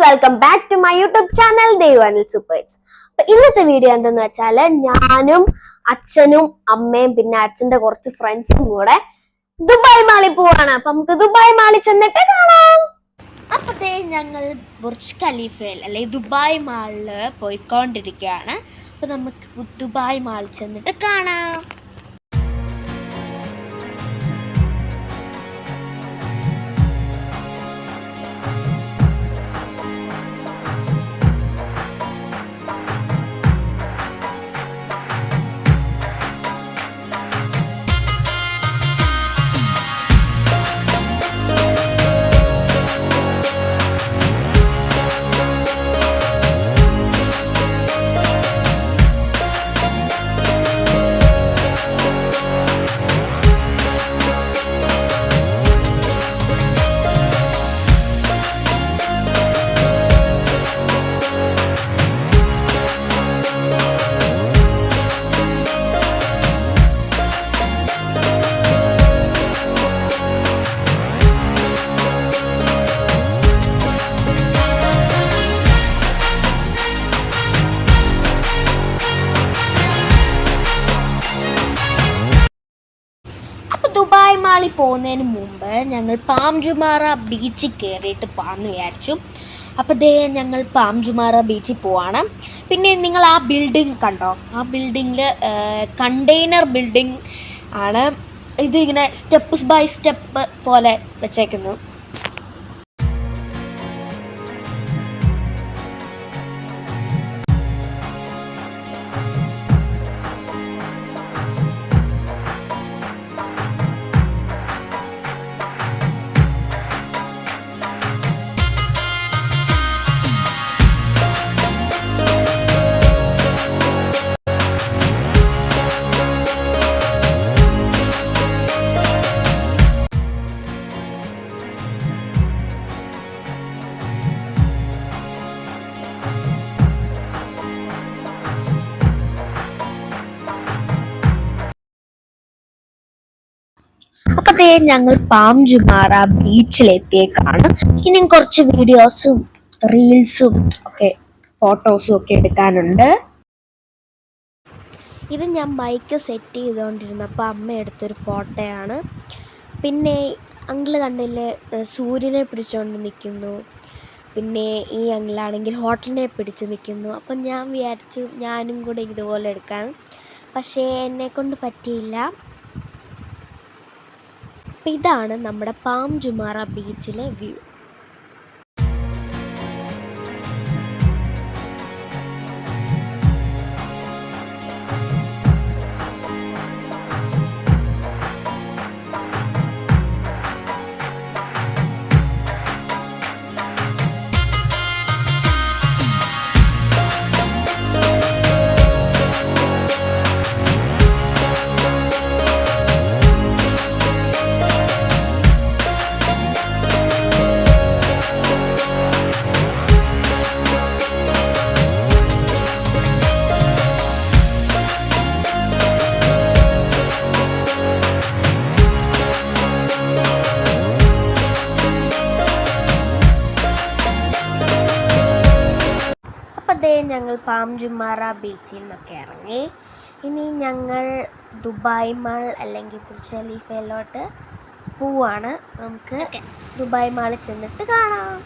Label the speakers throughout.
Speaker 1: Welcome back to my YouTube channel ദേവാനിൽ സൂപ്പേഴ്സ്. അപ്പൊ ഇന്നത്തെ വീഡിയോ എന്തെന്ന് വെച്ചാല് ഞാനും അച്ഛനും അമ്മയും പിന്നെ അച്ഛന്റെ കുറച്ച് ഫ്രണ്ട്സും കൂടെ ദുബായ് മാളിൽ പോവാണ്. അപ്പൊ നമുക്ക് ദുബായ് മാളിൽ ചെന്നിട്ട് കാണാം.
Speaker 2: അപ്പോഴത്തേ ഞങ്ങൾ ബുർജ് ഖലീഫയിൽ അല്ലെങ്കിൽ ദുബായ് മാളിൽ പോയിക്കൊണ്ടിരിക്കുകയാണ്. അപ്പോൾ നമുക്ക് ദുബായ് മാളിൽ ചെന്നിട്ട് കാണാം. ദുബായ് മാളിൽ പോകുന്നതിന് മുമ്പ് ഞങ്ങൾ പാം ജുമാറ ബീച്ചിൽ കയറിയിട്ട് പോകാമെന്ന് വിചാരിച്ചു. അപ്പോൾ ഞങ്ങൾ പാം ജുമാറ ബീച്ചിൽ പോവാണ്. പിന്നെ നിങ്ങൾ ആ ബിൽഡിംഗ് കണ്ടോ? ആ ബിൽഡിങ്ങിൽ കണ്ടെയ്നർ ബിൽഡിംഗ് ആണ്. ഇതിങ്ങനെ സ്റ്റെപ്പ് ബൈ സ്റ്റെപ്പ് പോലെ വെച്ചേക്കുന്നു. അപ്പൊ ഞങ്ങൾ പാം ജുമാറ ബീച്ചിലെത്തിയേക്കാണ്. ഇനിയും കുറച്ച് വീഡിയോസും റീൽസും ഒക്കെ ഫോട്ടോസും ഒക്കെ എടുക്കാനുണ്ട്. ഇത് ഞാൻ മൈക്ക് സെറ്റ് ചെയ്തുകൊണ്ടിരുന്നപ്പോൾ അമ്മ എടുത്തൊരു ഫോട്ടോയാണ്. പിന്നെ അങ്കിള് കണ്ടില്ലേ, സൂര്യനെ പിടിച്ചുകൊണ്ട് നിൽക്കുന്നു. പിന്നെ ഈ അങ്കിളാണെങ്കിൽ ഹോട്ടലിനെ പിടിച്ച് നിൽക്കുന്നു. അപ്പം ഞാൻ വിചാരിച്ചു ഞാനും കൂടെ ഇതുപോലെ എടുക്കാൻ, പക്ഷേ എന്നെക്കൊണ്ട് പറ്റിയില്ല. അപ്പം ഇതാണ് നമ്മുടെ പാം ജുമാറ ബീച്ചിലെ വ്യൂ. ഞങ്ങൾ പാം ജുമാറ ബീച്ചിൽ നിന്നൊക്കെ ഇറങ്ങി. ഇനി ഞങ്ങൾ ദുബായ് മാൾ അല്ലെങ്കിൽ ബുർജ് ഖലീഫയിലോട്ട് പോവാണ്. നമുക്ക് ദുബായ് മാളിൽ ചെന്നിട്ട് കാണാം.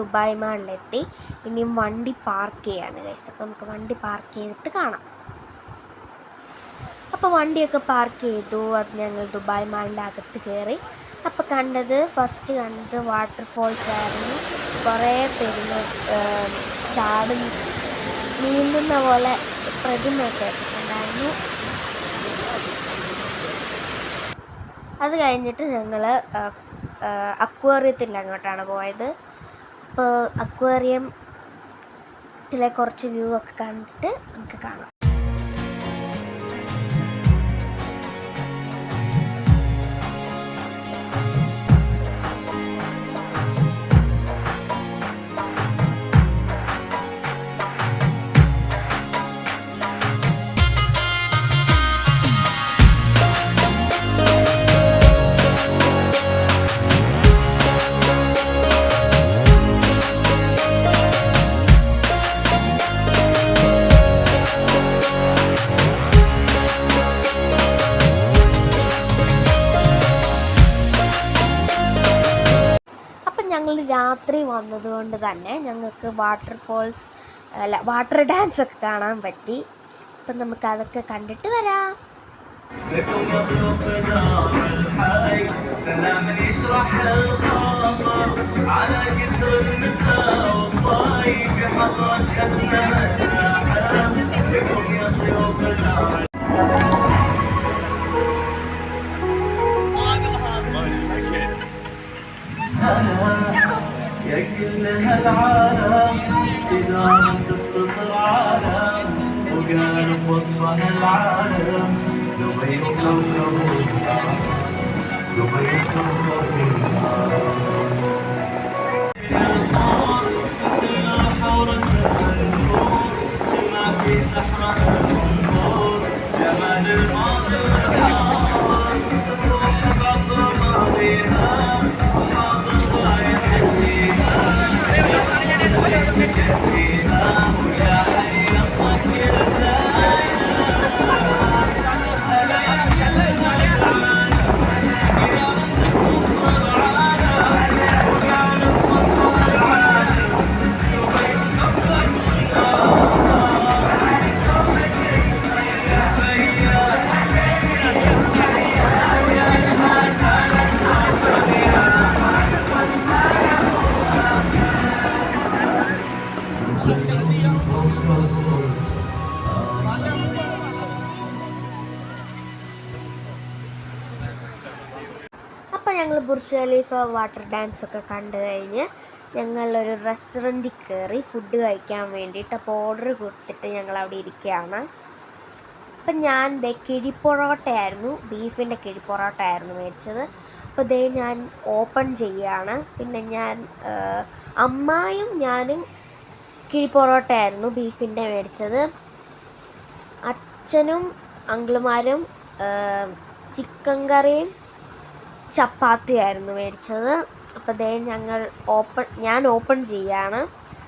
Speaker 2: ദുബായ് മാളിലെത്തി. ഇനിയും വണ്ടി പാർക്ക് ചെയ്യാണ് ഗൈസ്. അപ്പോൾ നമുക്ക് വണ്ടി പാർക്ക് ചെയ്തിട്ട് കാണാം. അപ്പോൾ വണ്ടിയൊക്കെ പാർക്ക് ചെയ്തു. അത് ഞങ്ങൾ ദുബായ് മാളിൻ്റെ അകത്ത് കയറി. അപ്പോൾ ഫസ്റ്റ് കണ്ടത് വാട്ടർഫോൾസ് ആയിരുന്നു. കുറേ പേര് ചാടും നീന്തുന്ന പോലെ പ്രതിമയൊക്കെ ഉണ്ടായിരുന്നു. അത് കഴിഞ്ഞിട്ട് ഞങ്ങൾ അക്വേറിയത്തിൽ അങ്ങോട്ടാണ് പോയത്. അപ്പോൾ അക്വേറിയത്തിലെ കുറച്ച് വ്യൂ ഒക്കെ കണ്ടിട്ട് നമുക്ക് കാണാം. ഞങ്ങൾ രാത്രി വന്നതുകൊണ്ട് തന്നെ ഞങ്ങൾക്ക് വാട്ടർ ഡാൻസ് ഒക്കെ കാണാൻ പറ്റി. അപ്പം നമുക്ക് അതൊക്കെ കണ്ടിട്ട് വരാം.
Speaker 3: يا كل هالعالم إذا تختصر عالم وقالب وصفها العالم دبي وكوكب النار دبي وكوكب النار حورس النور جمع في سحرها النور جمال الماضي والحاضر تروح بعطر ماضيها
Speaker 2: അപ്പോൾ ഞങ്ങൾ ബുർജ് ഖലീഫ വാട്ടർ ഡാൻസ് ഒക്കെ കണ്ടു കഴിഞ്ഞ് ഞങ്ങളൊരു റെസ്റ്റോറൻറ്റിൽ കയറി ഫുഡ് കഴിക്കാൻ വേണ്ടിയിട്ട്. അപ്പോൾ ഓർഡർ കൊടുത്തിട്ട് ഞങ്ങൾ അവിടെ ഇരിക്കുകയാണ്. അപ്പം ഞാൻ കിഴിപ്പൊറോട്ടയായിരുന്നു, ബീഫിൻ്റെ കിഴിപ്പൊറോട്ടയായിരുന്നു മേടിച്ചത്. അപ്പോൾ ഞാൻ ഓപ്പൺ ചെയ്യുകയാണ്. പിന്നെ അമ്മായും ഞാനും കിഴിപ്പൊറോട്ടയായിരുന്നു ബീഫിൻ്റെ മേടിച്ചത്. അച്ഛനും അങ്കിളുമാരും ചിക്കൻ കറിയും ചപ്പാത്തിയായിരുന്നു മേടിച്ചത്. അപ്പോൾ ഞാൻ ഓപ്പൺ ചെയ്യാണ്.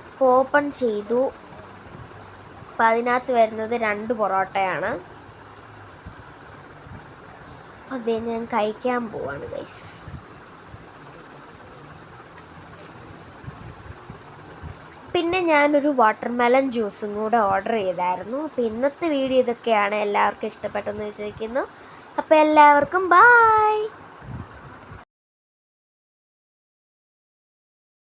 Speaker 2: അപ്പോൾ ഓപ്പൺ ചെയ്തു. അപ്പോൾ അതിനകത്ത് വരുന്നത് 2 പൊറോട്ടയാണ്. ഞാൻ കഴിക്കാൻ പോവാണ് ഗൈസ്. പിന്നെ ഞാനൊരു വാട്ടർമെലൺ ജ്യൂസും കൂടെ ഓർഡർ ചെയ്തായിരുന്നു. അപ്പോൾ ഇന്നത്തെ വീഡിയോ ഇതൊക്കെയാണ്. എല്ലാവർക്കും ഇഷ്ടപ്പെട്ടെന്ന് വിശ്വസിക്കുന്നു. അപ്പോൾ എല്ലാവർക്കും ബൈ.